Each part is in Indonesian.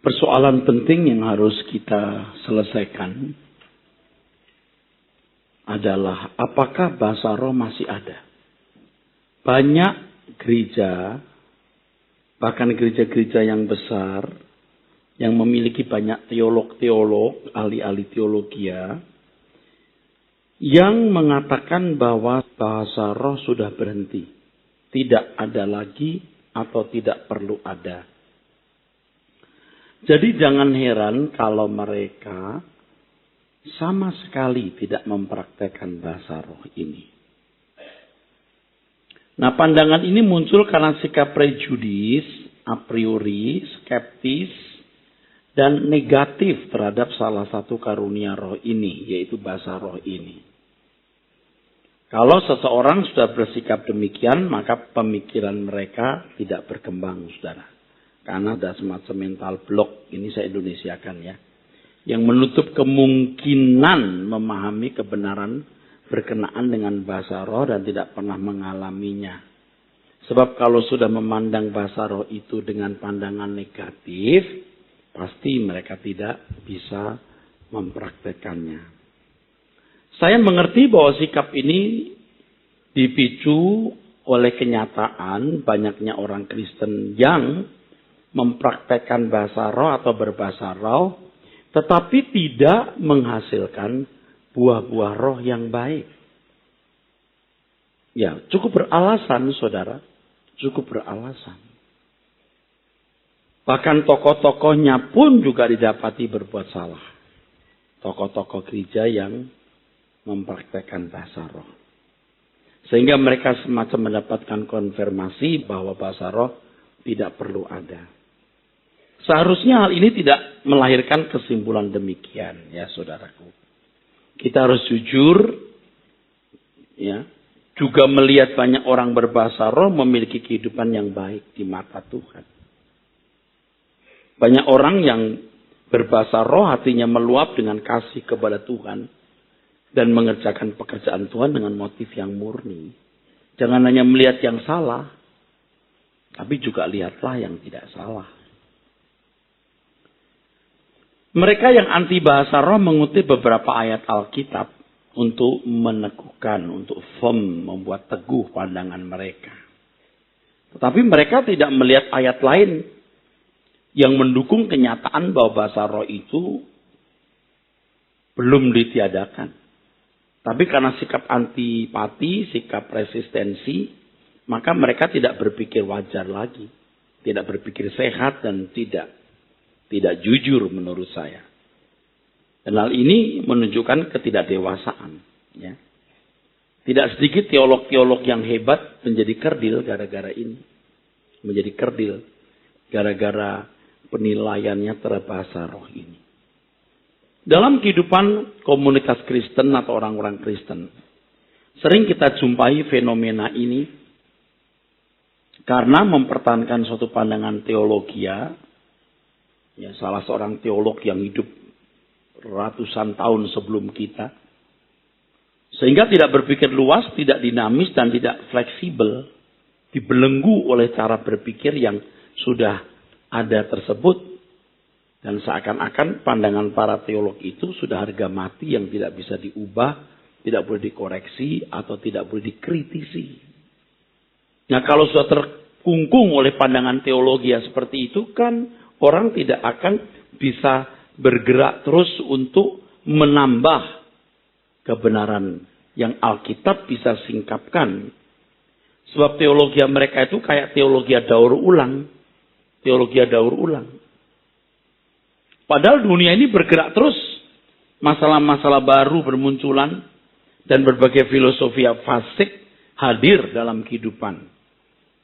Persoalan penting yang harus kita selesaikan adalah apakah bahasa roh masih ada. Banyak gereja, bahkan gereja-gereja yang besar, yang memiliki banyak teolog-teolog, ahli-ahli teologia, yang mengatakan bahwa bahasa roh sudah berhenti. Tidak ada lagi atau tidak perlu ada. Jadi jangan heran kalau mereka sama sekali tidak mempraktekkan bahasa roh ini. Nah, pandangan ini muncul karena sikap prejudis, a priori, skeptis, dan negatif terhadap salah satu karunia roh ini, yaitu bahasa roh ini. Kalau seseorang sudah bersikap demikian, maka pemikiran mereka tidak berkembang, saudara. Karena ada semacam mental block, ini saya Indonesiakan ya, yang menutup kemungkinan memahami kebenaran berkenaan dengan bahasa roh dan tidak pernah mengalaminya. Sebab kalau sudah memandang bahasa roh itu dengan pandangan negatif, pasti mereka tidak bisa mempraktekannya. Saya mengerti bahwa sikap ini dipicu oleh kenyataan banyaknya orang Kristen yang mempraktekkan bahasa roh atau berbahasa roh, tetapi tidak menghasilkan buah-buah roh yang baik. Ya, cukup beralasan, saudara. Cukup beralasan. Bahkan tokoh-tokohnya pun juga didapati berbuat salah. Tokoh-tokoh gereja yang mempraktekkan bahasa roh. Sehingga mereka semacam mendapatkan konfirmasi bahwa bahasa roh tidak perlu ada. Seharusnya hal ini tidak melahirkan kesimpulan demikian, ya saudaraku. Kita harus jujur, ya, juga melihat banyak orang berbahasa roh memiliki kehidupan yang baik di mata Tuhan. Banyak orang yang berbahasa roh hatinya meluap dengan kasih kepada Tuhan dan mengerjakan pekerjaan Tuhan dengan motif yang murni. Jangan hanya melihat yang salah, tapi juga lihatlah yang tidak salah. Mereka yang anti bahasa roh mengutip beberapa ayat Alkitab untuk meneguhkan, untuk firm, membuat teguh pandangan mereka. Tetapi mereka tidak melihat ayat lain yang mendukung kenyataan bahwa bahasa roh itu belum ditiadakan. Tapi karena sikap antipati, sikap resistensi, maka mereka tidak berpikir wajar lagi. Tidak berpikir sehat dan tidak jujur menurut saya. Dan hal ini menunjukkan ketidakdewasaan. Ya. Tidak sedikit teolog-teolog yang hebat menjadi kerdil gara-gara ini. Menjadi kerdil gara-gara penilaiannya terhadap bahasa roh ini. Dalam kehidupan komunitas Kristen atau orang-orang Kristen, sering kita jumpai fenomena ini karena mempertahankan suatu pandangan teologia. Ya, salah seorang teolog yang hidup ratusan tahun sebelum kita. Sehingga tidak berpikir luas, tidak dinamis, dan tidak fleksibel. Dibelenggu oleh cara berpikir yang sudah ada tersebut. Dan seakan-akan pandangan para teolog itu sudah harga mati yang tidak bisa diubah, tidak boleh dikoreksi, atau tidak boleh dikritisi. Nah, kalau sudah terkungkung oleh pandangan teologi yang seperti itu kan, orang tidak akan bisa bergerak terus untuk menambah kebenaran yang Alkitab bisa singkapkan. Sebab teologi mereka itu kayak teologi daur ulang. Teologi daur ulang. Padahal dunia ini bergerak terus. Masalah-masalah baru bermunculan. Dan berbagai filosofi fasik hadir dalam kehidupan.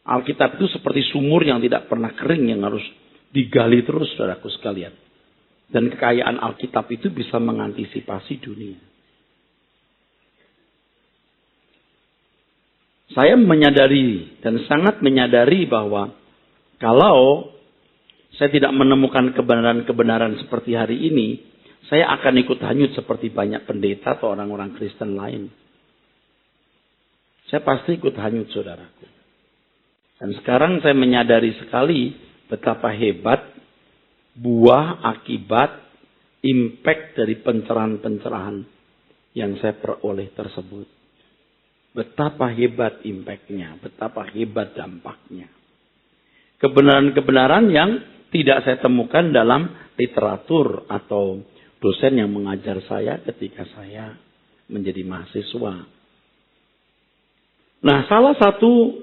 Alkitab itu seperti sumur yang tidak pernah kering yang harus digali terus, saudaraku sekalian. Dan kekayaan Alkitab itu bisa mengantisipasi dunia. Saya menyadari dan sangat menyadari bahwa kalau saya tidak menemukan kebenaran-kebenaran seperti hari ini, saya akan ikut hanyut seperti banyak pendeta atau orang-orang Kristen lain. Saya pasti ikut hanyut, saudaraku. Dan sekarang saya menyadari sekali betapa hebat buah akibat impact dari pencerahan-pencerahan yang saya peroleh tersebut. Betapa hebat impactnya, betapa hebat dampaknya. Kebenaran-kebenaran yang tidak saya temukan dalam literatur atau dosen yang mengajar saya ketika saya menjadi mahasiswa. Nah, salah satu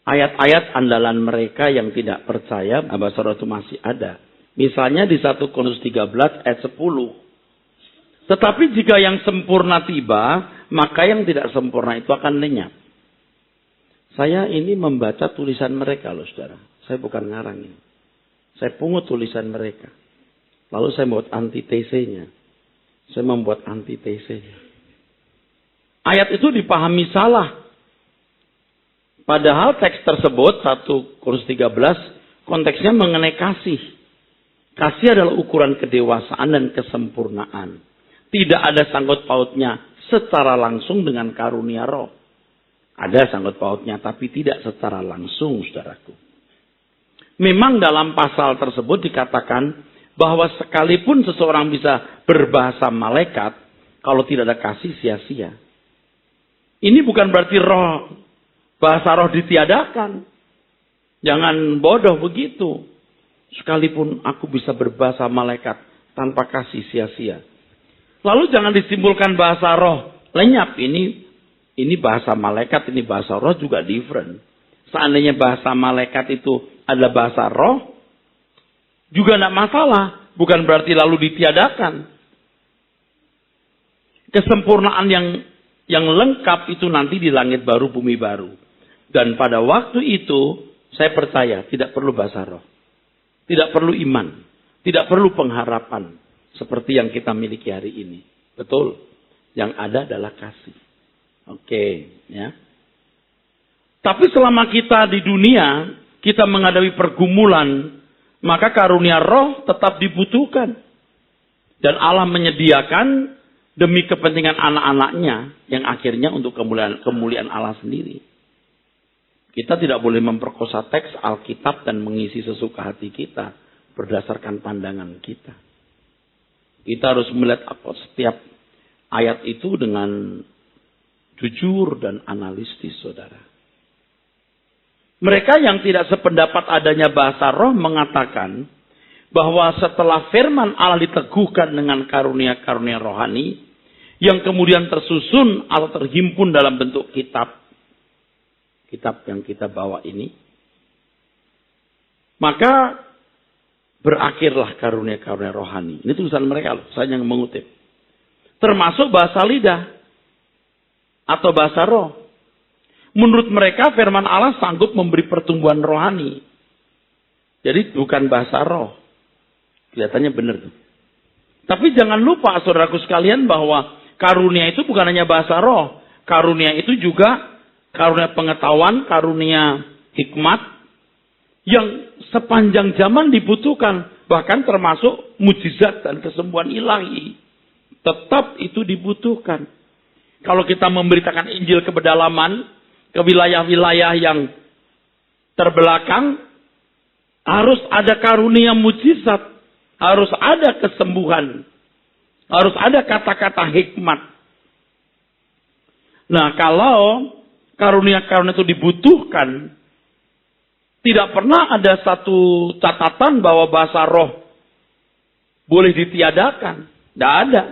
ayat-ayat andalan mereka yang tidak percaya bahasa roh itu masih ada. Misalnya di 1 Korintus 13 ayat 10. Tetapi jika yang sempurna tiba, maka yang tidak sempurna itu akan lenyap. Saya ini membaca tulisan mereka loh saudara. Saya bukan ngarang ini. Saya pungut tulisan mereka. Lalu saya membuat antitesenya. Saya membuat antitesenya. Ayat itu dipahami salah. Padahal teks tersebut 1 Korintus 13 konteksnya mengenai kasih. Kasih adalah ukuran kedewasaan dan kesempurnaan. Tidak ada sangkut pautnya secara langsung dengan karunia roh. Ada sangkut pautnya tapi tidak secara langsung saudaraku. Memang dalam pasal tersebut dikatakan bahwa sekalipun seseorang bisa berbahasa malaikat, kalau tidak ada kasih sia-sia. Ini bukan berarti bahasa roh ditiadakan. Jangan bodoh begitu. Sekalipun aku bisa berbahasa malaikat tanpa kasih sia-sia. Lalu jangan disimpulkan bahasa roh lenyap. Ini bahasa malaikat, ini bahasa roh juga different. Seandainya bahasa malaikat itu adalah bahasa roh, juga tidak masalah. Bukan berarti lalu ditiadakan. Kesempurnaan yang lengkap itu nanti di langit baru, bumi baru. Dan pada waktu itu, saya percaya tidak perlu bahasa roh. Tidak perlu iman. Tidak perlu pengharapan. Seperti yang kita miliki hari ini. Betul. Yang ada adalah kasih. Oke. Ya. Tapi selama kita di dunia, kita menghadapi pergumulan, maka karunia roh tetap dibutuhkan. Dan Allah menyediakan demi kepentingan anak-anaknya, yang akhirnya untuk kemuliaan Allah sendiri. Kita tidak boleh memperkosa teks Alkitab dan mengisi sesuka hati kita berdasarkan pandangan kita. Kita harus melihat setiap ayat itu dengan jujur dan analitis, saudara. Mereka yang tidak sependapat adanya bahasa roh mengatakan bahwa setelah firman Allah diteguhkan dengan karunia-karunia rohani yang kemudian tersusun atau terhimpun dalam bentuk kitab yang kita bawa ini, maka berakhirlah karunia-karunia rohani. Ini tulisan mereka loh, saya yang mengutip. Termasuk bahasa lidah atau bahasa roh. Menurut mereka firman Allah sanggup memberi pertumbuhan rohani. Jadi bukan bahasa roh. Kelihatannya benar tuh. Tapi jangan lupa saudaraku sekalian bahwa karunia itu bukan hanya bahasa roh. Karunia itu juga karunia pengetahuan, karunia hikmat yang sepanjang zaman dibutuhkan. Bahkan termasuk mujizat dan kesembuhan ilahi. Tetap itu dibutuhkan. Kalau kita memberitakan Injil ke pedalaman, ke wilayah-wilayah yang terbelakang, harus ada karunia mujizat. Harus ada kesembuhan. Harus ada kata-kata hikmat. Nah, kalau karunia-karunia itu dibutuhkan, tidak pernah ada satu catatan bahwa bahasa roh boleh ditiadakan. Tidak ada.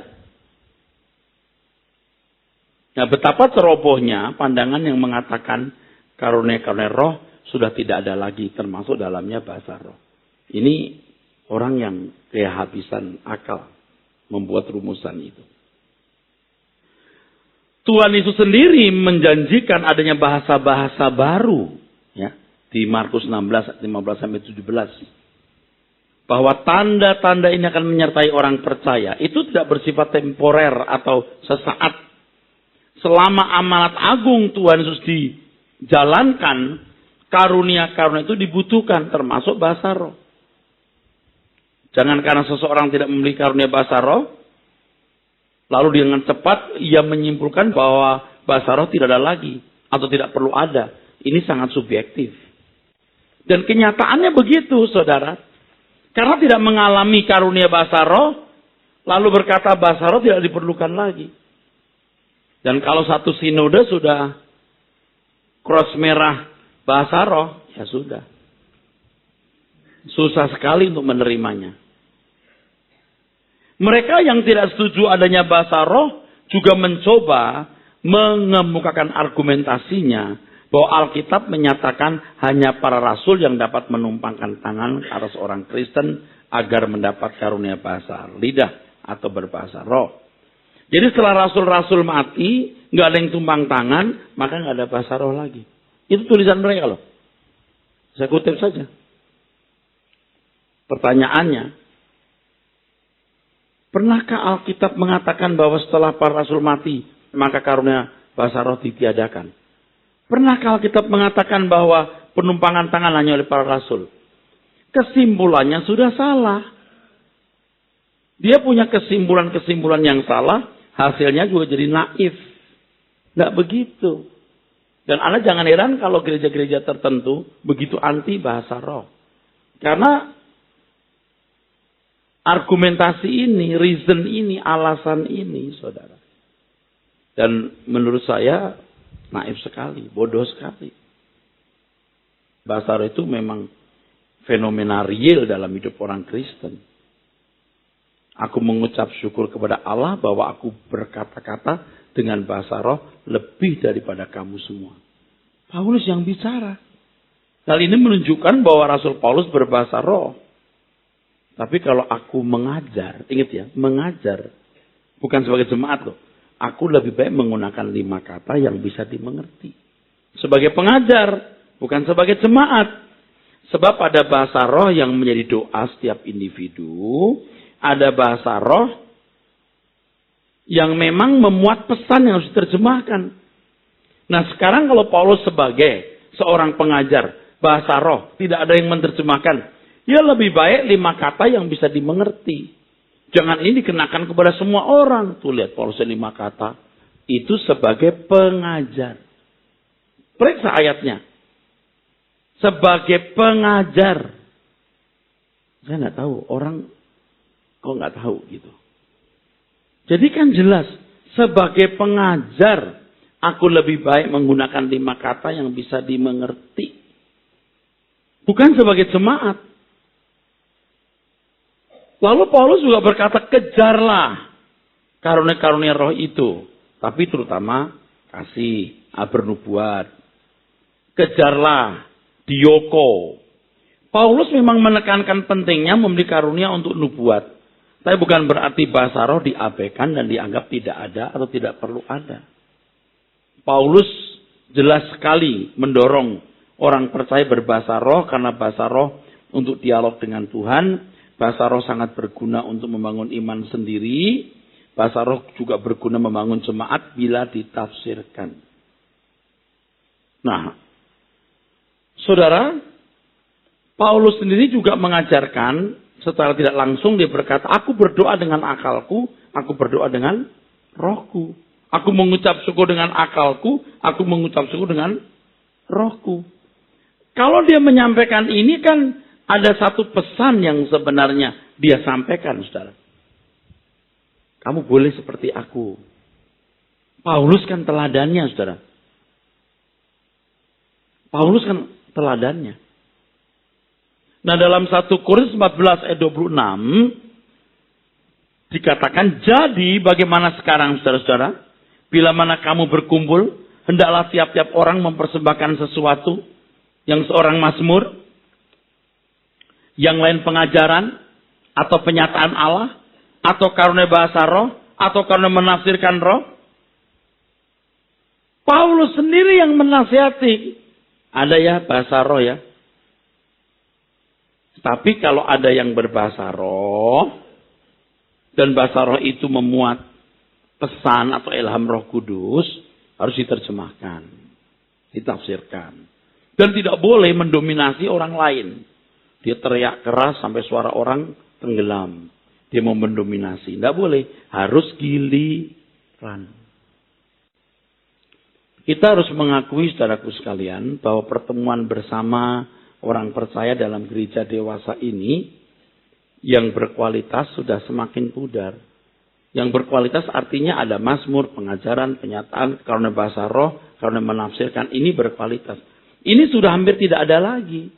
Nah, betapa cerobohnya pandangan yang mengatakan karunia-karunia roh sudah tidak ada lagi, termasuk dalamnya bahasa roh. Ini orang yang kehabisan akal membuat rumusan itu. Tuhan Yesus sendiri menjanjikan adanya bahasa-bahasa baru, ya, di Markus 16, 15-17. Bahwa tanda-tanda ini akan menyertai orang percaya. Itu tidak bersifat temporer atau sesaat. Selama amanat agung Tuhan Yesus dijalankan, karunia-karunia itu dibutuhkan, termasuk bahasa roh. Jangan karena seseorang tidak memiliki karunia bahasa roh, lalu dengan cepat ia menyimpulkan bahwa bahasa roh tidak ada lagi, atau tidak perlu ada. Ini sangat subjektif. Dan kenyataannya begitu, saudara. Karena tidak mengalami karunia bahasa roh, lalu berkata bahasa roh tidak diperlukan lagi. Dan kalau satu sinode sudah cross merah bahasa roh, ya sudah. Susah sekali untuk menerimanya. Mereka yang tidak setuju adanya bahasa roh juga mencoba mengemukakan argumentasinya bahwa Alkitab menyatakan hanya para rasul yang dapat menumpangkan tangan ke atas orang Kristen agar mendapat karunia bahasa lidah atau berbahasa roh. Jadi setelah rasul-rasul mati, nggak ada yang tumpang tangan, maka nggak ada bahasa roh lagi. Itu tulisan mereka loh. Saya kutip saja. Pertanyaannya, pernahkah Alkitab mengatakan bahwa setelah para rasul mati, maka karunia bahasa roh ditiadakan? Pernahkah Alkitab mengatakan bahwa penumpangan tangan hanya oleh para rasul? Kesimpulannya sudah salah. Dia punya kesimpulan-kesimpulan yang salah, hasilnya juga jadi naif. Nggak begitu. Dan Anda jangan heran kalau gereja-gereja tertentu begitu anti bahasa roh. Karena argumentasi ini, reason ini, alasan ini, saudara. Dan menurut saya naif sekali, bodoh sekali. Bahasa roh itu memang fenomena real dalam hidup orang Kristen. Aku mengucap syukur kepada Allah bahwa aku berkata-kata dengan bahasa roh lebih daripada kamu semua. Paulus yang bicara. Hal ini menunjukkan bahwa Rasul Paulus berbahasa roh. Tapi kalau aku mengajar, ingat ya, mengajar. Bukan sebagai jemaat loh. Aku lebih baik menggunakan 5 kata yang bisa dimengerti. Sebagai pengajar, bukan sebagai jemaat. Sebab ada bahasa roh yang menjadi doa setiap individu. Ada bahasa roh yang memang memuat pesan yang harus diterjemahkan. Nah sekarang kalau Paulus sebagai seorang pengajar bahasa roh, tidak ada yang menerjemahkan. Ya lebih baik 5 kata yang bisa dimengerti. Jangan ini dikenakan kepada semua orang. Tuh lihat Paulus 5 kata. Itu sebagai pengajar. Periksa ayatnya. Sebagai pengajar. Saya nggak tahu orang kok nggak tahu gitu. Jadi kan jelas. Sebagai pengajar. Aku lebih baik menggunakan 5 kata yang bisa dimengerti. Bukan sebagai jemaat. Lalu Paulus juga berkata, kejarlah karunia-karunia roh itu. Tapi terutama kasih, bernubuat. Kejarlah, dioko. Paulus memang menekankan pentingnya memberi karunia untuk nubuat. Tapi bukan berarti bahasa roh diabaikan dan dianggap tidak ada atau tidak perlu ada. Paulus jelas sekali mendorong orang percaya berbahasa roh karena bahasa roh untuk dialog dengan Tuhan. Bahasa roh sangat berguna untuk membangun iman sendiri. Bahasa roh juga berguna membangun jemaat bila ditafsirkan. Nah, saudara, Paulus sendiri juga mengajarkan secara tidak langsung dia berkata, aku berdoa dengan akalku, aku berdoa dengan rohku. Aku mengucap syukur dengan akalku, aku mengucap syukur dengan rohku. Kalau dia menyampaikan ini kan ada satu pesan yang sebenarnya dia sampaikan, saudara. Kamu boleh seperti aku. Paulus kan teladannya, saudara. Paulus kan teladannya. Nah dalam 1 Korintus 14 ayat 26 dikatakan, jadi bagaimana sekarang saudara-saudara? Bila mana kamu berkumpul, hendaklah tiap-tiap orang mempersembahkan sesuatu. Yang seorang mazmur, yang lain pengajaran, atau penyataan Allah, atau karunia bahasa roh, atau karunia menafsirkan roh. Paulus sendiri yang menasihati. Ada ya bahasa roh ya. Tapi kalau ada yang berbahasa roh, dan bahasa roh itu memuat pesan atau ilham Roh Kudus, harus diterjemahkan, ditafsirkan. Dan tidak boleh mendominasi orang lain. Dia teriak keras sampai suara orang tenggelam. Dia mau mendominasi. Tidak boleh. Harus giliran. Kita harus mengakui, saudaraku sekalian, bahwa pertemuan bersama, orang percaya dalam gereja dewasa ini yang berkualitas sudah semakin pudar. Yang berkualitas artinya ada mazmur, pengajaran, penyataan, karena bahasa roh, karena menafsirkan, ini berkualitas. Ini sudah hampir tidak ada lagi.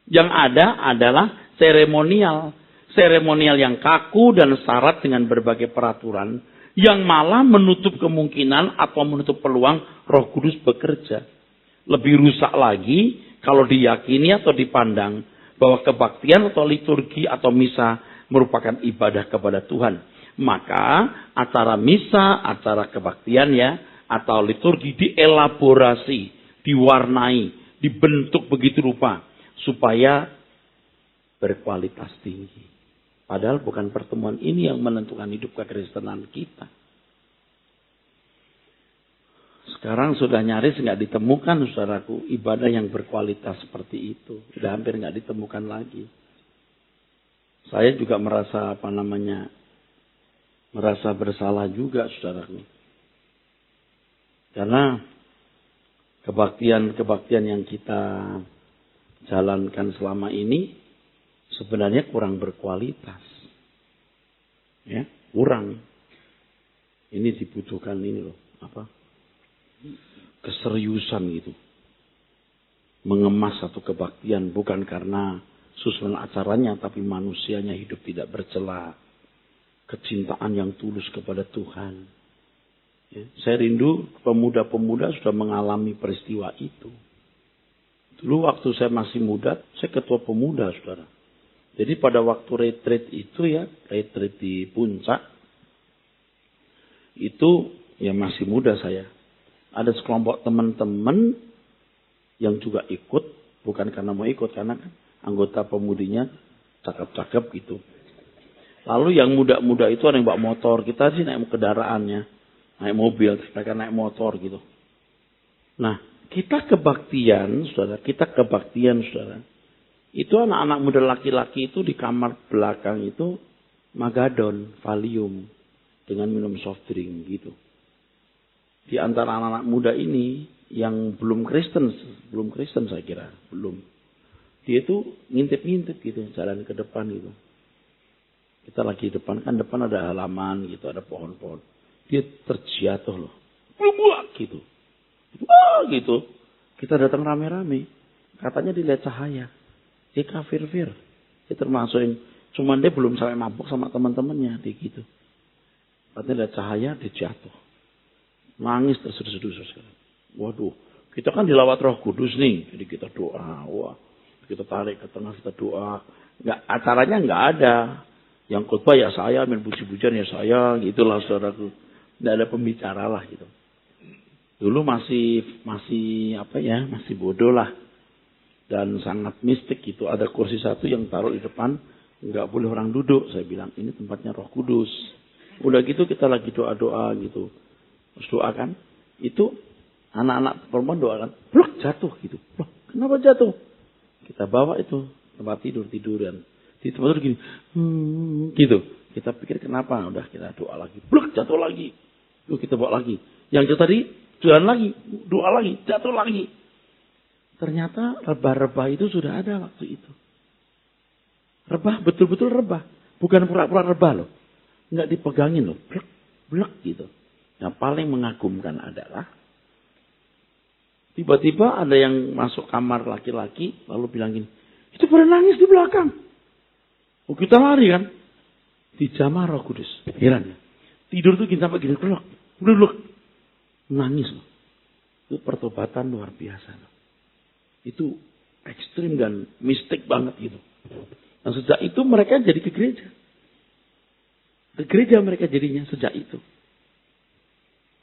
Yang ada adalah seremonial. Seremonial yang kaku dan syarat dengan berbagai peraturan, yang malah menutup kemungkinan atau menutup peluang Roh Kudus bekerja. Lebih rusak lagi kalau diyakini atau dipandang bahwa kebaktian atau liturgi atau misa merupakan ibadah kepada Tuhan. Maka acara misa, acara kebaktian ya, atau liturgi dielaborasi, diwarnai, dibentuk begitu rupa supaya berkualitas tinggi. Padahal bukan pertemuan ini yang menentukan hidup kekristenan kita. Sekarang sudah nyaris nggak ditemukan, saudaraku, ibadah yang berkualitas seperti itu. Sudah hampir nggak ditemukan lagi. Saya juga merasa merasa bersalah juga, saudaraku. Karena kebaktian yang kita jalankan selama ini sebenarnya kurang berkualitas. Ya, kurang. Ini dibutuhkan ini loh, keseriusan gitu. Mengemas satu kebaktian bukan karena susunan acaranya, tapi manusianya hidup tidak bercela. Kecintaan yang tulus kepada Tuhan. Ya, saya rindu pemuda-pemuda sudah mengalami peristiwa itu. Dulu waktu saya masih muda, saya ketua pemuda, saudara. Jadi pada waktu retreat itu ya, retreat di puncak, itu ya masih muda saya. Ada sekelompok teman-teman yang juga ikut, bukan karena mau ikut, karena kan anggota pemudinya cakep-cakep gitu. Lalu yang muda-muda itu ada yang bawa motor, kita sih naik kendaraannya, naik mobil, mereka naik motor gitu. Nah, kita kebaktian, saudara. Itu anak-anak muda laki-laki itu di kamar belakang itu Magadon, Valium, dengan minum soft drink gitu. Di antara anak-anak muda ini yang belum Kristen saya kira, belum. Dia itu ngintip-ngintip gitu, jalan ke depan gitu. Kita lagi depan, kan depan ada halaman gitu, ada pohon-pohon. Dia terjatuh loh. Buak gitu. Wah gitu. Kita datang rame-rame. Katanya dilihat cahaya. Dia kafir-fir. Dia termasuk yang, cuman dia belum sampai mabuk sama teman-temannya. Dia gitu. Katanya lihat cahaya, dia jatuh. Nangis terseduh-seduh. Waduh. Kita kan dilawat Roh Kudus nih. Jadi kita doa. Wah. Kita tarik ke tengah, kita doa. Acaranya nggak ada. Yang khotbah ya saya, main puji-pujian ya saya, gitulah saudaraku. Tidak ada pembicara lah gitu. Dulu masih bodoh lah. Dan sangat mistik gitu. Ada kursi satu yang taruh di depan, nggak boleh orang duduk. Saya bilang, ini tempatnya Roh Kudus. Udah gitu kita lagi doa-doa gitu. Terus doa kan, itu anak-anak perempuan doa kan, blok jatuh gitu. Loh, kenapa jatuh? Kita bawa itu tempat tiduran. Di tempat itu gini, gitu. Kita pikir kenapa? Udah kita doa lagi. Blok jatuh lagi. Yuk kita bawa lagi. Yang itu tadi jalan lagi, doa lagi, jatuh lagi. Ternyata rebah-rebah itu sudah ada waktu itu. Rebah, betul-betul rebah. Bukan pura-pura rebah loh. Nggak dipegangin loh. Blok, blok gitu. Yang paling mengagumkan adalah tiba-tiba ada yang masuk kamar laki-laki lalu bilang gini, itu pada nangis di belakang. Oh, kita lari kan. Dijamah Roh Kudus. Heran ya. Tidur tuh gini sampai gini. Blok. Nangis loh. Itu pertobatan luar biasa loh. Itu ekstrim dan mistik banget gitu. Nah sejak itu mereka jadi ke gereja. Ke gereja mereka jadinya sejak itu.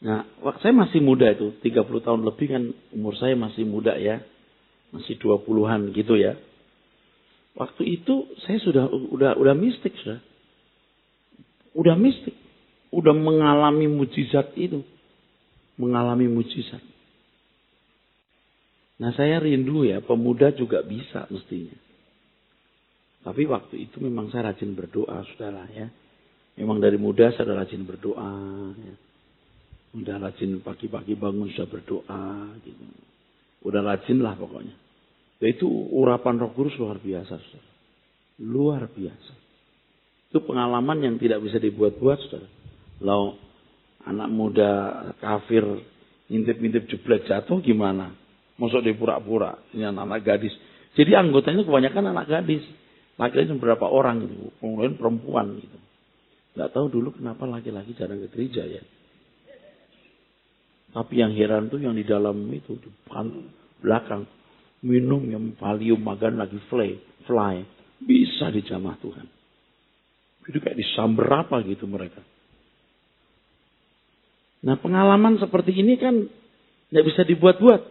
Nah waktu saya masih muda itu. 30 tahun lebih kan umur saya masih muda ya. Masih 20-an gitu ya. Waktu itu saya udah mistik sudah. Udah mistik. Udah mengalami mujizat itu. Mengalami mujizat. Nah saya rindu ya, pemuda juga bisa mestinya. Tapi waktu itu memang saya rajin berdoa, saudara ya. Memang dari muda saya udah rajin berdoa. Ya. Udah rajin pagi-pagi bangun sudah berdoa. Gitu. Udah rajin lah pokoknya. Itu urapan Roh Kudus luar biasa, saudara. Luar biasa. Itu pengalaman yang tidak bisa dibuat-buat, saudara. Kalau anak muda kafir ngintip-ngintip jeblek jatuh gimana? Masuk di pura-pura. Ini anak-anak gadis. Jadi anggotanya kebanyakan anak gadis. Laki-laki beberapa orang gitu. Kemudian perempuan gitu. Nggak tahu dulu kenapa laki-laki jarang ke gereja ya. Tapi yang heran tuh yang di dalam itu, di belakang. Minum yang valium magan lagi fly. Bisa dijamah Tuhan. Itu kayak disamber apa gitu mereka. Nah pengalaman seperti ini kan nggak bisa dibuat-buat.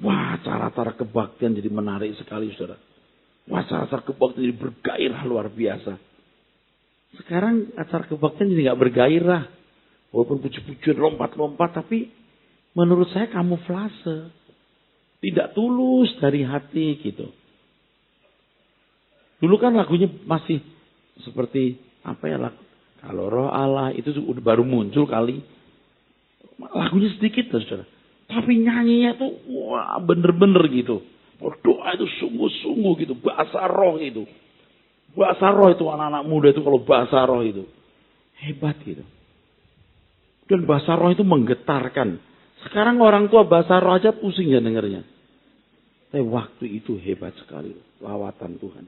Wah cara-cara kebaktian jadi menarik sekali saudara. Wah cara-cara kebaktian jadi bergairah luar biasa. Sekarang acara kebaktian jadi nggak bergairah. Walaupun puji-pujian lompat-lompat tapi menurut saya kamuflase. Tidak tulus dari hati gitu. Dulu kan lagunya masih seperti apa ya lagu. Kalau Roh Allah itu udah baru muncul kali. Lagunya sedikit tuh saudara. Tapi nyanyinya tuh wah bener-bener gitu. Doa itu sungguh-sungguh gitu. Bahasa roh itu. Bahasa roh itu anak-anak muda itu kalau bahasa roh itu. Hebat gitu. Dan bahasa roh itu menggetarkan. Sekarang orang tua bahasa roh aja pusing ya dengarnya. Tapi waktu itu hebat sekali. Lawatan Tuhan.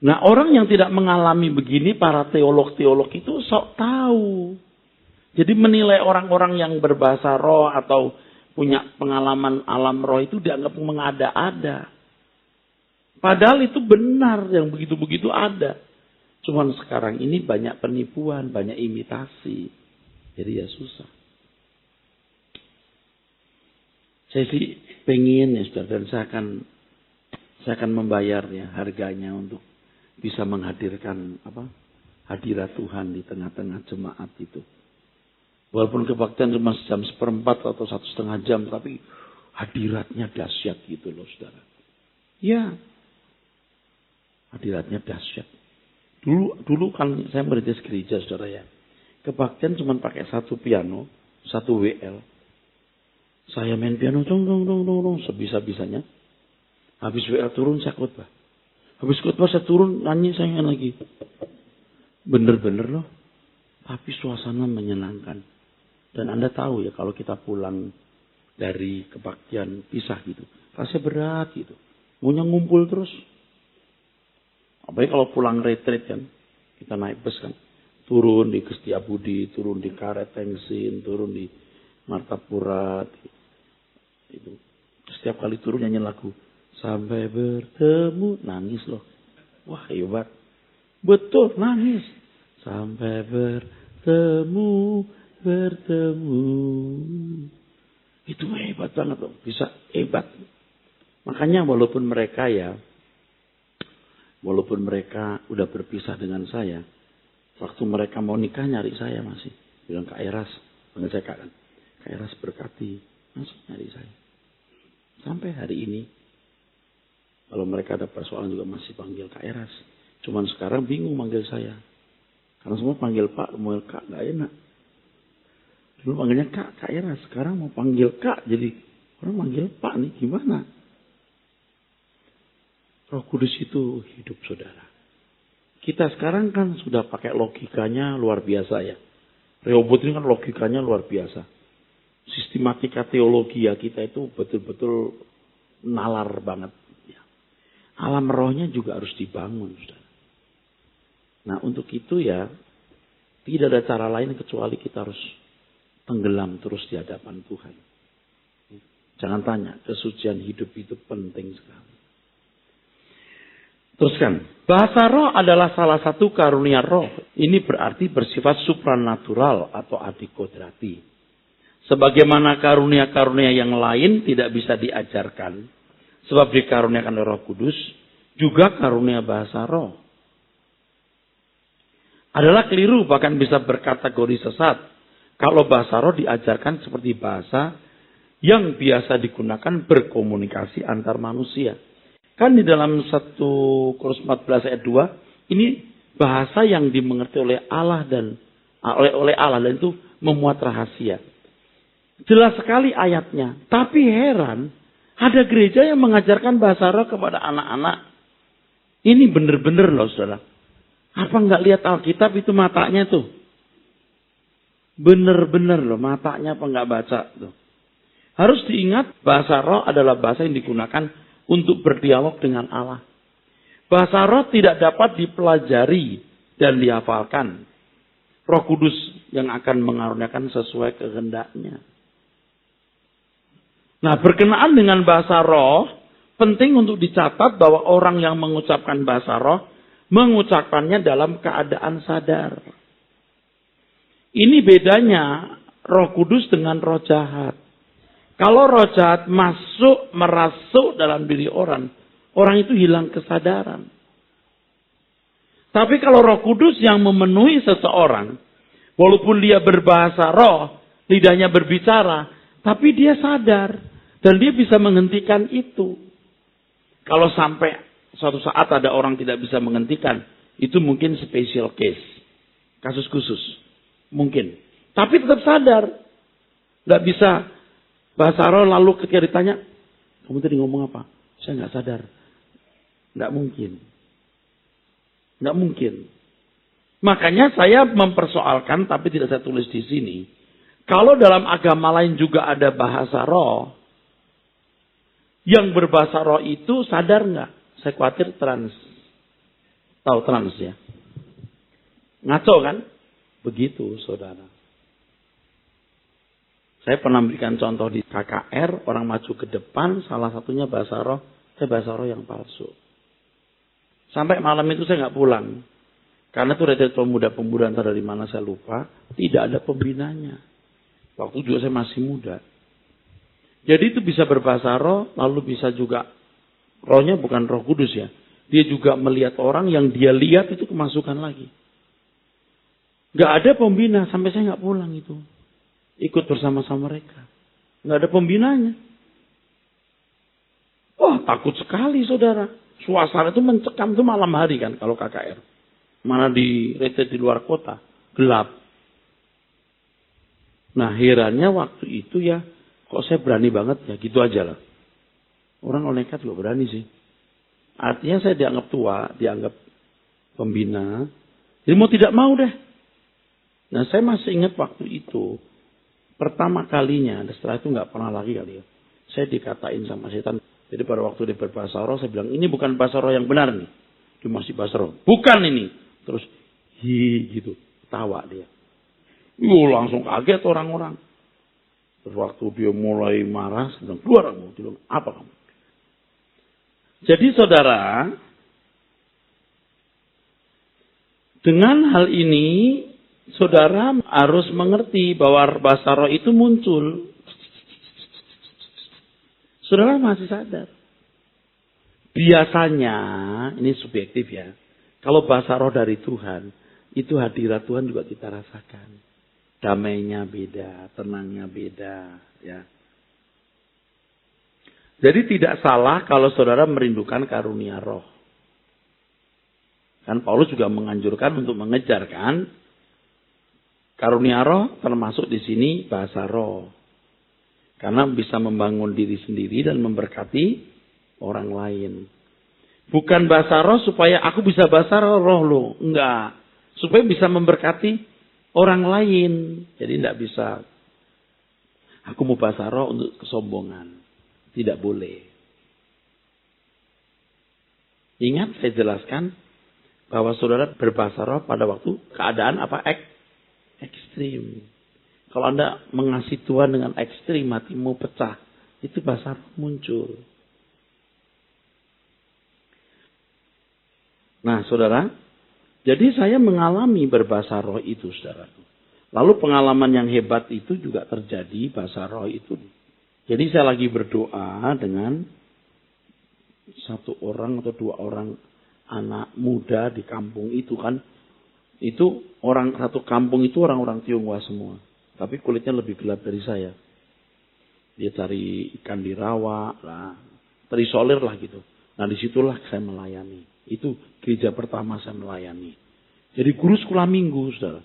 Nah orang yang tidak mengalami begini para teolog-teolog itu sok tahu. Jadi menilai orang-orang yang berbahasa roh atau punya pengalaman alam roh itu dianggap mengada-ada. Padahal itu benar yang begitu-begitu ada. Cuman sekarang ini banyak penipuan, banyak imitasi. Jadi ya susah. Saya sih pengen ya saudara dan saya akan membayarnya harganya untuk bisa menghadirkan hadirat Tuhan di tengah-tengah jemaat itu. Walaupun kebaktian cuma jam 1/4 atau 1,5 jam, tapi hadiratnya dahsyat gitu loh saudara. Ya, hadiratnya dahsyat. Dulu kan saya merintis gereja saudara ya. Kebaktian cuma pakai satu piano, satu WL. Saya main piano dong sebisa-bisanya. Habis WL turun saya khotbah. Habis khotbah saya turun nyanyi saya lagi. Bener-bener loh. Tapi suasana menyenangkan. Dan Anda tahu ya kalau kita pulang dari kebaktian pisah gitu. Rasanya berat gitu. Maunya ngumpul terus. Apalagi kalau pulang retreat kan. Kita naik bus kan. Turun di Setiabudi, turun di Karet Tengsin, turun di Martapura. Itu. Setiap kali turun nyanyi lagu. Sampai bertemu. Nangis loh. Wah hebat. Betul nangis. Sampai bertemu. Itu hebat banget loh. Bisa hebat. Makanya walaupun mereka udah berpisah dengan saya. Waktu mereka mau nikah nyari saya masih. Bilang Kak Eras. Panggil saya Kak kan. Kak Eras berkati. Masih nyari saya. Sampai hari ini. Kalau mereka ada persoalan juga masih panggil Kak Eras. Cuman sekarang bingung manggil saya. Karena semua panggil Pak, panggil Kak. Gak enak. Dulu panggilnya Kak Eras. Sekarang mau panggil Kak. Jadi orang manggil Pak nih gimana? Roh Kudus itu hidup saudara. Kita sekarang kan sudah pakai logikanya luar biasa ya. Rehobot ini kan logikanya luar biasa. Sistematika teologi ya kita itu betul-betul nalar banget. Ya. Alam rohnya juga harus dibangun. Saudara. Nah untuk itu ya tidak ada cara lain kecuali kita harus tenggelam terus di hadapan Tuhan. Jangan tanya, kesucian hidup itu penting sekali. Teruskan, bahasa roh adalah salah satu karunia roh. Ini berarti bersifat supranatural atau adikodrati. Sebagaimana karunia-karunia yang lain tidak bisa diajarkan. Sebab dikaruniakan oleh Roh Kudus. Juga karunia bahasa roh. Adalah keliru bahkan bisa berkategori sesat. Kalau bahasa roh diajarkan seperti bahasa yang biasa digunakan berkomunikasi antar manusia. Kan di dalam 1 Korintus 14 ayat 2, ini bahasa yang dimengerti oleh Allah dan itu memuat rahasia. Jelas sekali ayatnya, tapi heran Ada gereja yang mengajarkan bahasa roh kepada anak-anak. Ini benar-benar loh saudara. Apa nggak lihat Alkitab itu matanya tuh? Benar-benar loh matanya apa nggak baca tuh. Harus diingat bahasa roh adalah bahasa yang digunakan untuk berdialog dengan Allah. Bahasa roh tidak dapat dipelajari dan dihafalkan. Roh Kudus yang akan mengaruniakan sesuai kehendaknya. Nah, berkenaan dengan bahasa roh, penting untuk dicatat bahwa orang yang mengucapkan bahasa roh, mengucapkannya dalam keadaan sadar. Ini bedanya Roh Kudus dengan roh jahat. Kalau roh jahat merasuk dalam diri orang itu hilang kesadaran. Tapi kalau Roh Kudus yang memenuhi seseorang, walaupun dia berbahasa roh, lidahnya berbicara, tapi dia sadar dan dia bisa menghentikan itu. Kalau sampai suatu saat ada orang tidak bisa menghentikan, itu mungkin special case, kasus khusus, mungkin. Tapi tetap sadar, nggak bisa bahasa roh lalu ketika ditanya, kamu tadi ngomong apa? Saya nggak sadar. Nggak mungkin. Nggak mungkin. Makanya saya mempersoalkan, tapi tidak saya tulis di sini. Kalau dalam agama lain juga ada bahasa roh, yang berbahasa roh itu sadar nggak? Saya khawatir trans. Tahu trans ya? Ngaco kan? Begitu saudara. Saya pernah berikan contoh di KKR, orang maju ke depan, salah satunya bahasa roh, saya bahasa roh yang palsu. Sampai malam itu saya nggak pulang. Karena itu retret pemuda-pemuda entah dari mana saya lupa, tidak ada pembinanya. Waktu juga saya masih muda. Jadi itu bisa berbahasa roh, lalu bisa juga, rohnya bukan Roh Kudus ya. Dia juga melihat orang yang dia lihat itu kemasukan lagi. Nggak ada pembina, sampai saya nggak pulang itu. Ikut bersama-sama mereka. Nggak ada pembinanya. Wah, takut sekali saudara. Suasana itu mencekam itu malam hari kan kalau KKR. Mana di retret di luar kota. Gelap. Nah herannya waktu itu ya. Kok saya berani banget ya gitu aja lah. Orang nekat juga berani sih. Artinya saya dianggap tua. Dianggap pembina. Jadi mau tidak mau deh. Nah saya masih ingat waktu itu. Pertama kalinya. Setelah itu nggak pernah lagi kali ya. Saya dikatain sama setan. Jadi pada waktu dia berbahasa roh, saya bilang, ini bukan bahasa roh yang benar nih. Dia masih bahasa roh. Bukan ini. Terus, gitu. Tawa dia. Langsung kaget orang-orang. Terus waktu dia mulai marah, saya bilang, keluar kamu. Dia bilang, apa kamu? Jadi saudara, dengan hal ini, saudara harus mengerti bahwa bahasa roh itu muncul. Saudara masih sadar. Biasanya, ini subjektif ya. Kalau bahasa roh dari Tuhan, itu hadirat Tuhan juga kita rasakan. Damainya beda, tenangnya beda. Ya. Jadi tidak salah kalau saudara merindukan karunia roh. Kan Paulus juga menganjurkan untuk mengejar kan. Karunia roh termasuk di sini bahasa roh. Karena bisa membangun diri sendiri dan memberkati orang lain. Bukan bahasa roh supaya aku bisa bahasa roh loh. Enggak. Supaya bisa memberkati orang lain. Jadi enggak bisa. Aku mau bahasa roh untuk kesombongan. Tidak boleh. Ingat saya jelaskan bahwa saudara berbahasa roh pada waktu keadaan apa? Ekstrim. Kalau Anda mengasihi Tuhan dengan ekstrim, hatimu pecah. Itu bahasa roh muncul. Nah, saudara. Jadi saya mengalami berbahasa roh itu, saudara. Lalu pengalaman yang hebat itu juga terjadi bahasa roh itu. Jadi saya lagi berdoa dengan satu orang atau dua orang anak muda di kampung itu kan. Itu orang satu kampung itu orang-orang Tionghoa semua. Tapi kulitnya lebih gelap dari saya. Dia cari ikan di rawa, lah, terisolir lah gitu. Nah disitulah saya melayani. Itu gereja pertama saya melayani. Jadi guru sekolah minggu, saudara.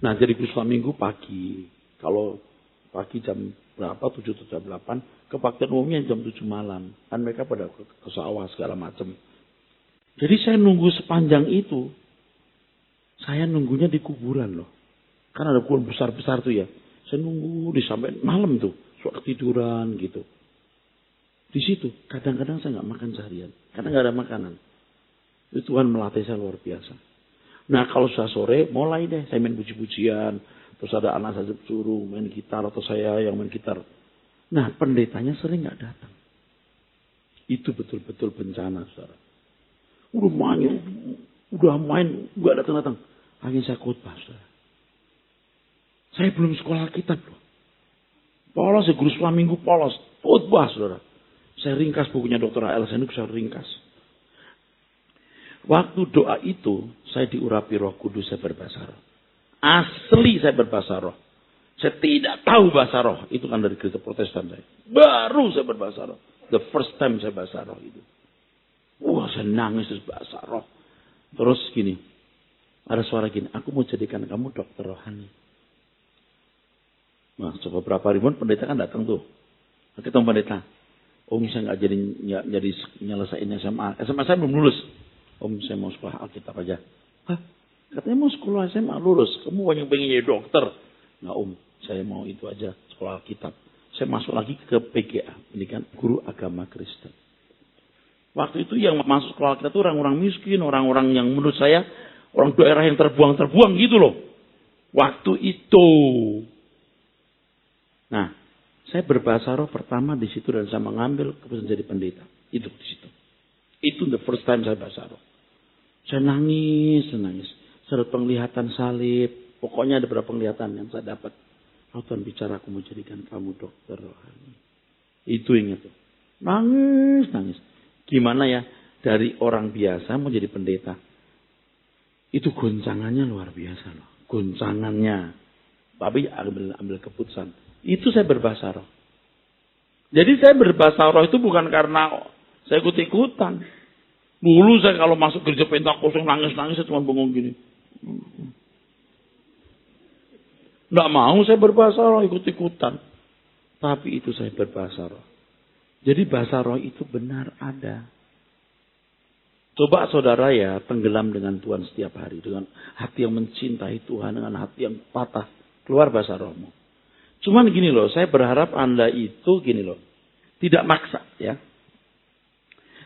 Nah jadi guru sekolah minggu pagi. Kalau Pagi jam berapa, 7 atau jam 8. Kebaktian umumnya jam 7 malam. Kan mereka pada ke sawah segala macam. Jadi saya nunggu sepanjang itu. Saya nunggunya di kuburan loh. Kan ada kuburan besar-besar tuh ya. Saya nunggu di sampai malam tuh. Suka ketiduran gitu. Di situ kadang-kadang saya nggak makan seharian. Karena nggak ada makanan. Itu Tuhan melatih saya luar biasa. Nah kalau sudah sore mulai deh. Saya main puji-pujian. Terus ada anak saya suruh main gitar. Atau saya yang main gitar. Nah pendetanya sering nggak datang. Itu betul-betul bencana saudara. Udah main nggak datang-datang. Akhirnya saya khotbah saudara. Saya belum sekolah Alkitab loh. Polos ya guru sekolah minggu polos. Khotbah saudara. Saya ringkas bukunya Dr. A.L. Senuk, saya ringkas. Waktu doa itu, saya diurapi Roh Kudus, saya berbahasa roh. Asli saya berbahasa roh. Saya tidak tahu bahasa roh. Itu kan dari gereja Protestan saya. Baru saya berbahasa roh. The first time saya bahasa roh itu. Wah, saya nangis terus bahasa roh. Terus gini. Ada suara gini. Aku mau jadikan kamu dokter rohani. Nah, beberapa ribuan pendeta kan datang tuh. Ketemu pendeta. Om saya nggak jadi nyelesain SMA. SMA saya belum lulus. Om saya mau sekolah Alkitab aja. Hah? Katanya mau sekolah SMA lulus. Kamu pengen jadi dokter. Nah Om, saya mau itu aja sekolah Alkitab. Saya masuk lagi ke PGA. Ini kan guru agama Kristen. Waktu itu yang masuk sekolah Alkitab itu orang-orang miskin. Orang-orang yang menurut saya orang daerah yang terbuang-terbuang gitu loh. Waktu itu. Nah, saya berbahasa roh pertama di situ dan saya mengambil keputusan jadi pendeta. Itu di situ. Itu the first time saya bahasa roh. Saya nangis. Saya dapat penglihatan salib. Pokoknya ada beberapa penglihatan yang saya dapat. Oh Tuhan bicara, aku mau jadikan kamu dokter rohani. Itu ingat tuh. Nangis. Gimana ya dari orang biasa mau jadi pendeta. Itu goncangannya luar biasa loh. Goncangannya. Tapi ambil keputusan. Itu saya berbahasa roh. Jadi saya berbahasa roh itu bukan karena saya ikut-ikutan. Dulu saya kalau masuk gereja Pentakosta nangis-nangis saya cuma bengong gini. Nggak mau saya berbahasa roh ikut-ikutan. Tapi itu saya berbahasa roh. Jadi bahasa roh itu benar ada. Coba saudara ya tenggelam dengan Tuhan setiap hari. Dengan hati yang mencintai Tuhan. Dengan hati yang patah. Keluar bahasa rohmu. Cuman gini loh. Saya berharap Anda itu gini loh. Tidak maksa ya.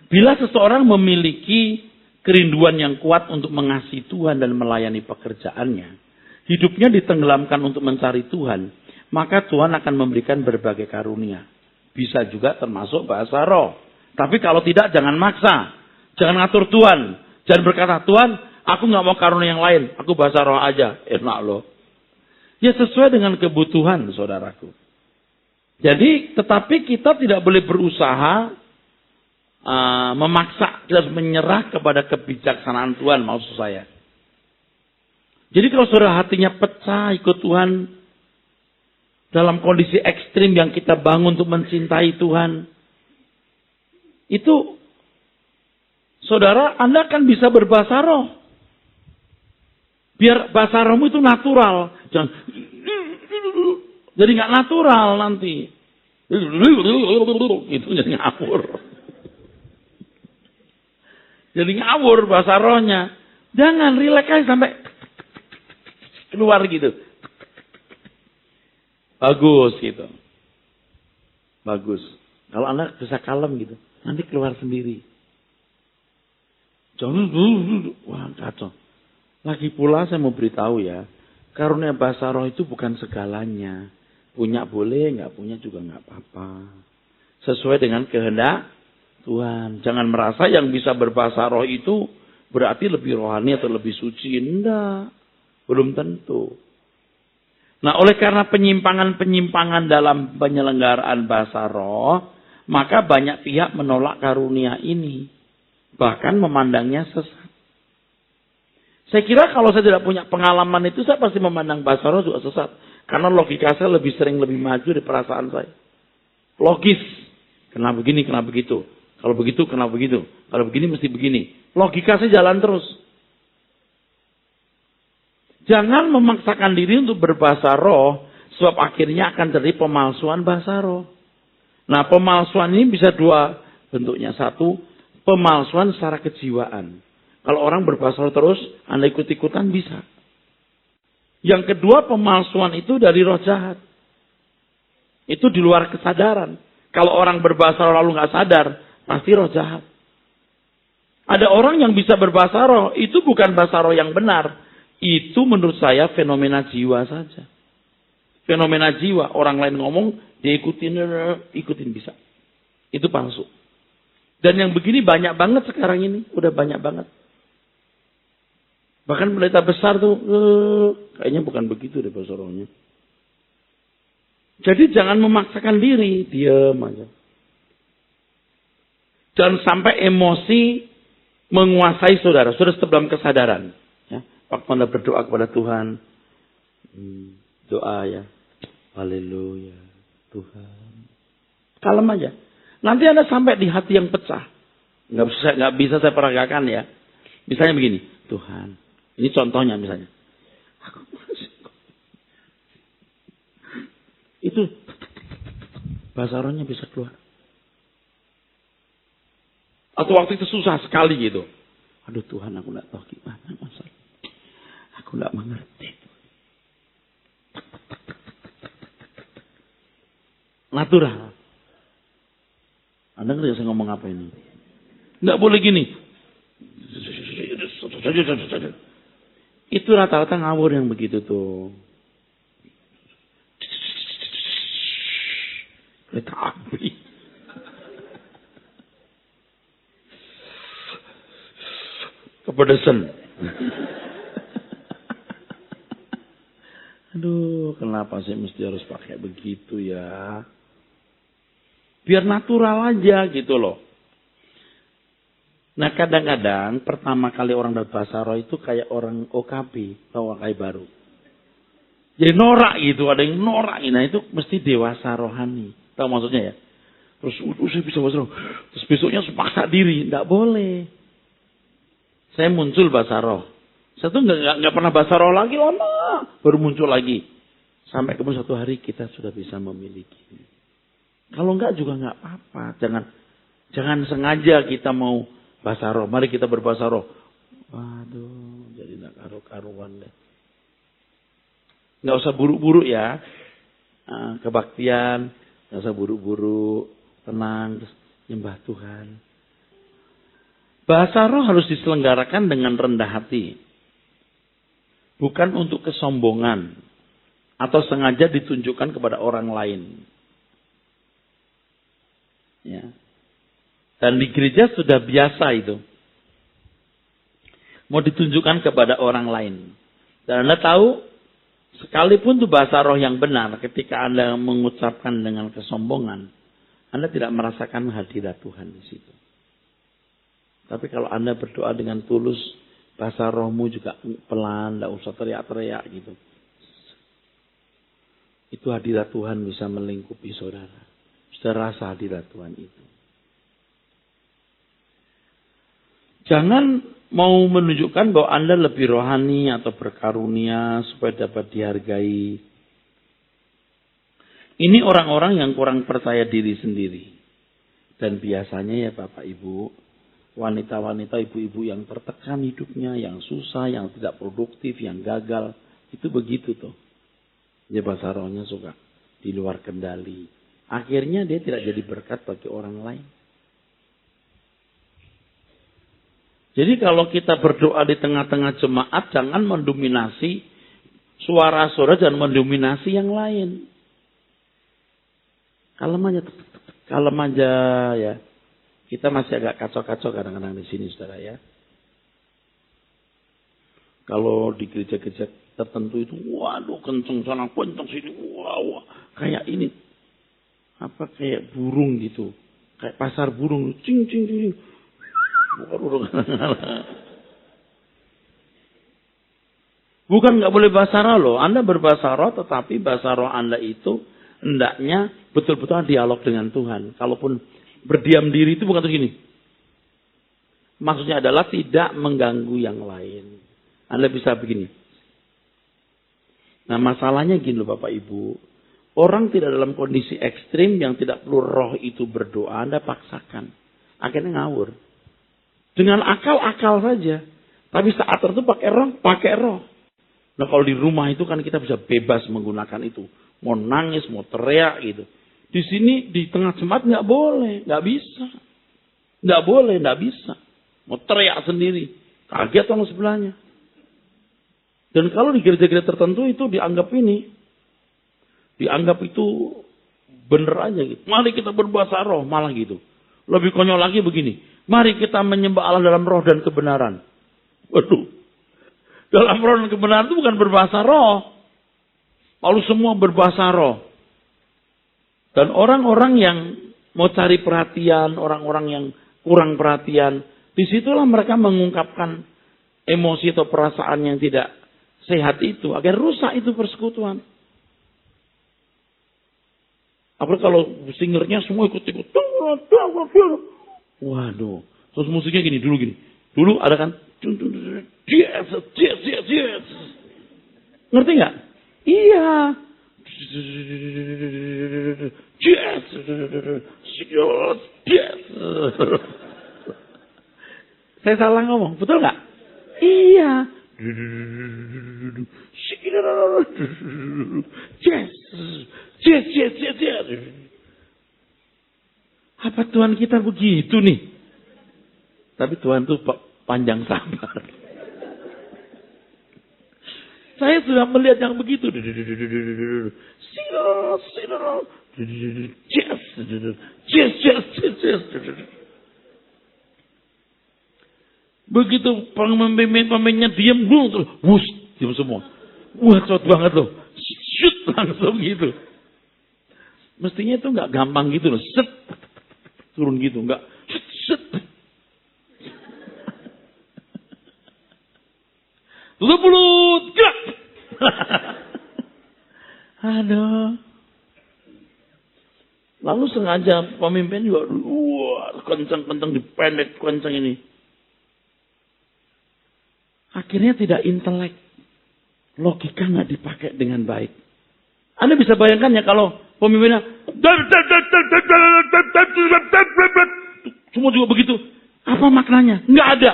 Bila seseorang memiliki kerinduan yang kuat untuk mengasihi Tuhan dan melayani pekerjaannya. Hidupnya ditenggelamkan untuk mencari Tuhan. Maka Tuhan akan memberikan berbagai karunia. Bisa juga termasuk bahasa roh. Tapi kalau tidak jangan maksa. Jangan ngatur Tuhan. Jangan berkata Tuhan aku gak mau karunia yang lain. Aku bahasa roh aja. Enak loh. Ya sesuai dengan kebutuhan saudaraku. Jadi tetapi kita tidak boleh berusaha memaksa, kita harus menyerah kepada kebijaksanaan Tuhan maksud saya. Jadi kalau saudara hatinya pecah ikut Tuhan dalam kondisi ekstrim yang kita bangun untuk mencintai Tuhan, itu saudara Anda akan bisa berbahasa roh. Biar bahasa rohmu itu natural, jangan jadi nggak natural nanti. Itu jadi ngawur. Jadi ngawur bahasa rohnya. Jangan rileks aja sampai keluar gitu. Bagus gitu. Bagus. Kalau Anda bisa kalem gitu. Nanti keluar sendiri. Jangan wah kacau. Lagi pula saya mau beritahu ya. Karunia bahasa roh itu bukan segalanya. Punya boleh, nggak punya juga nggak apa-apa. Sesuai dengan kehendak Tuhan. Jangan merasa yang bisa berbahasa roh itu berarti lebih rohani atau lebih suci. Enggak. Belum tentu. Nah oleh karena penyimpangan-penyimpangan dalam penyelenggaraan bahasa roh. Maka banyak pihak menolak karunia ini. Bahkan memandangnya sesat. Saya kira kalau saya tidak punya pengalaman itu. Saya pasti memandang bahasa roh juga sesat. Karena logika saya lebih maju dari perasaan saya. Logis. Kenapa begini, kenapa begitu. Kalau begitu, kenapa begitu? Kalau begini, mesti begini. Logika saya jalan terus. Jangan memaksakan diri untuk berbahasa roh Sebab akhirnya akan terjadi pemalsuan bahasa roh. Nah, pemalsuan ini bisa dua bentuknya. Satu, pemalsuan secara kejiwaan. Kalau orang berbahasa roh terus, Anda ikut-ikutan bisa. Yang kedua, pemalsuan itu dari roh jahat. Itu di luar kesadaran. Kalau orang berbahasa roh lalu nggak sadar, pasti roh jahat. Ada orang yang bisa berbahasa roh, itu bukan bahasa roh yang benar. Itu menurut saya fenomena jiwa saja. Fenomena jiwa, orang lain ngomong, dia ikutin bisa. Itu palsu. Dan yang begini banyak banget sekarang ini, udah banyak banget. Bahkan pendeta besar tuh, kayaknya bukan begitu deh bahasa rohnya. Jadi jangan memaksakan diri, diam aja. Jangan sampai emosi menguasai saudara. Saudara tetap dalam kesadaran. Ya. Waktu Anda berdoa kepada Tuhan, doa ya, haleluya, Tuhan. Kalem aja. Nanti Anda sampai di hati yang pecah. Nggak bisa saya peragakan ya. Misalnya begini, Tuhan. Ini contohnya misalnya. Itu bahasa rohnya bisa keluar. Atau waktu itu susah sekali gitu. Aduh Tuhan, aku nggak tahu gimana masalah. Aku nggak mengerti. Natural. Anda ngerti saya ngomong apa ini? Nggak boleh gini. Itu rata-rata ngawur yang begitu tuh. Kereta api. Kepedesan. Aduh, kenapa sih mesti harus pakai begitu ya? Biar natural aja gitu loh. Nah kadang-kadang pertama kali orang berbahasa roh itu kayak orang OKB, atau OKB baru. Jadi norak gitu, ada yang norak. Nah itu mesti dewasa rohani. Tahu maksudnya ya? Terus saya bisa bahasa roh. Terus besoknya paksa diri. Tidak boleh. Saya muncul bahasa roh. Saya tuh nggak pernah bahasa roh lagi lama. Baru muncul lagi. Sampai kemudian satu hari kita sudah bisa memiliki. Kalau enggak juga nggak apa-apa. Jangan sengaja kita mau bahasa roh. Mari kita berbahasa roh. Waduh, jadi nggak karu-karuan deh. Nggak usah buru-buru ya. Kebaktian. Nggak usah buru-buru. Tenang. Terus nyembah Tuhan. Bahasa roh harus diselenggarakan dengan rendah hati. Bukan untuk kesombongan. Atau sengaja ditunjukkan kepada orang lain. Ya. Dan di gereja sudah biasa itu. Mau ditunjukkan kepada orang lain. Dan Anda tahu, sekalipun itu bahasa roh yang benar, ketika Anda mengucapkan dengan kesombongan, Anda tidak merasakan hadirat Tuhan di situ. Tapi kalau Anda berdoa dengan tulus, bahasa rohmu juga pelan, tidak usah teriak-teriak gitu. Itu hadirat Tuhan bisa melingkupi saudara. Saudara rasa hadirat Tuhan itu. Jangan mau menunjukkan bahwa Anda lebih rohani atau berkarunia supaya dapat dihargai. Ini orang-orang yang kurang percaya diri sendiri. Dan biasanya ya Bapak Ibu, wanita-wanita, ibu-ibu yang tertekan hidupnya, yang susah, yang tidak produktif, yang gagal. Itu begitu tuh. Dia bahasa rohnya suka di luar kendali. Akhirnya dia tidak jadi berkat bagi orang lain. Jadi kalau kita berdoa di tengah-tengah jemaat, jangan mendominasi suara saudara dan mendominasi yang lain. Kalem aja ya. Kita masih agak kacau-kacau kadang-kadang di sini saudara ya. Kalau di gereja-gereja tertentu itu, waduh kenceng sana, kenceng sini, wah, kayak ini. Apa kayak burung gitu. Kayak pasar burung, cing cing cing. Bukan nggak boleh bahasa roh loh. Anda berbahasa roh, tetapi bahasa roh Anda itu hendaknya betul-betul dialog dengan Tuhan. Kalaupun berdiam diri itu bukan begini. Maksudnya adalah tidak mengganggu yang lain. Anda bisa begini. Nah masalahnya gini loh Bapak Ibu. Orang tidak dalam kondisi ekstrim yang tidak perlu roh itu berdoa, Anda paksakan. Akhirnya ngawur. Dengan akal saja. Tapi saat tertentu pakai roh. Nah kalau di rumah itu kan kita bisa bebas menggunakan itu. Mau nangis, mau teriak gitu. Di sini di tengah jemaat nggak boleh, nggak bisa. Nggak boleh, nggak bisa. Mau teriak sendiri. Kaget orang sebelahnya. Dan kalau di gereja-gereja tertentu itu dianggap itu bener aja gitu. Mari kita berbahasa roh, malah gitu. Lebih konyol lagi begini. Mari kita menyembah Allah dalam roh dan kebenaran. Waduh. Dalam roh dan kebenaran itu bukan berbahasa roh. Lalu semua berbahasa roh. Dan orang-orang yang mau cari perhatian, orang-orang yang kurang perhatian, disitulah mereka mengungkapkan emosi atau perasaan yang tidak sehat itu. Agar rusak itu persekutuan. Apalagi kalau singernya semua ikut-ikut. Waduh. Terus musiknya gini. Dulu ada kan. Yes. Ngerti nggak? Iya. Yes. Saya salah ngomong. Betul nggak? Iya. Yes. Apa Tuhan kita begitu nih? Tapi Tuhan tuh panjang sabar. Saya sudah melihat yang begitu. Begitu pemimpinnya diam, terus wush, diam semua. Wah, cepet banget loh. Shoot langsung gitu. Mestinya itu nggak gampang gitu loh. Set, turun gitu, nggak. Set. Tutup mulut, gerak. Aduh. Lalu sengaja pemimpin juga, wah, kencang-kencang dipendek, kencang ini. Akhirnya tidak intelek. Logika nggak dipakai dengan baik. Anda bisa bayangkan ya kalau pemimpinnya semua juga begitu. Apa maknanya? Nggak ada.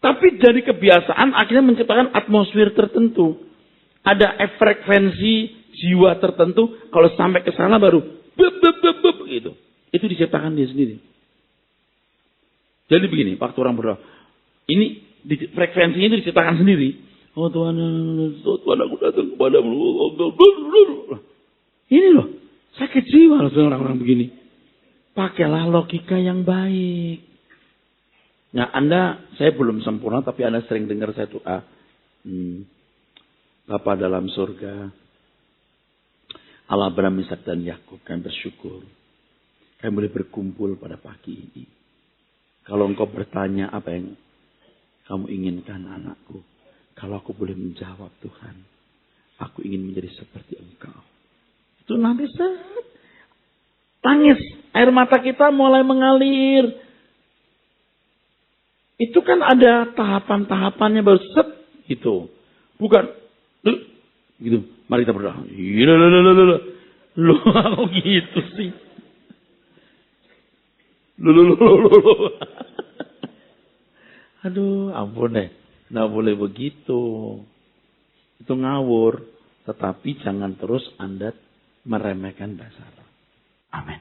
Tapi dari kebiasaan akhirnya menciptakan atmosfer tertentu. Ada frekuensi jiwa tertentu. Kalau sampai ke sana baru gitu. Itu diciptakan dia sendiri. Jadi begini, waktu orang berdoa. Ini frekuensinya itu diciptakan sendiri. Oh Tuhan aku datang kepadamu. Ini loh, sakit jiwa loh orang-orang begini. Pakailah logika yang baik. Nah saya belum sempurna, tapi Anda sering dengar saya doa. Bapa dalam surga, Allah Abraham, Ishak dan Yakub, kami bersyukur. Kami boleh berkumpul pada pagi ini. Kalau engkau bertanya apa yang kamu inginkan anakku. Kalau aku boleh menjawab Tuhan. Aku ingin menjadi seperti engkau. Itu nanti tangis. Air mata kita mulai mengalir. Itu kan ada tahapan-tahapannya baru set gitu. Bukan gitu. Mari kita berdoa. Loh, kok gitu sih? Loh. Aduh, ampun deh. Nggak boleh begitu. Itu ngawur. Tetapi jangan terus Anda meremehkan bahasa roh. Amin.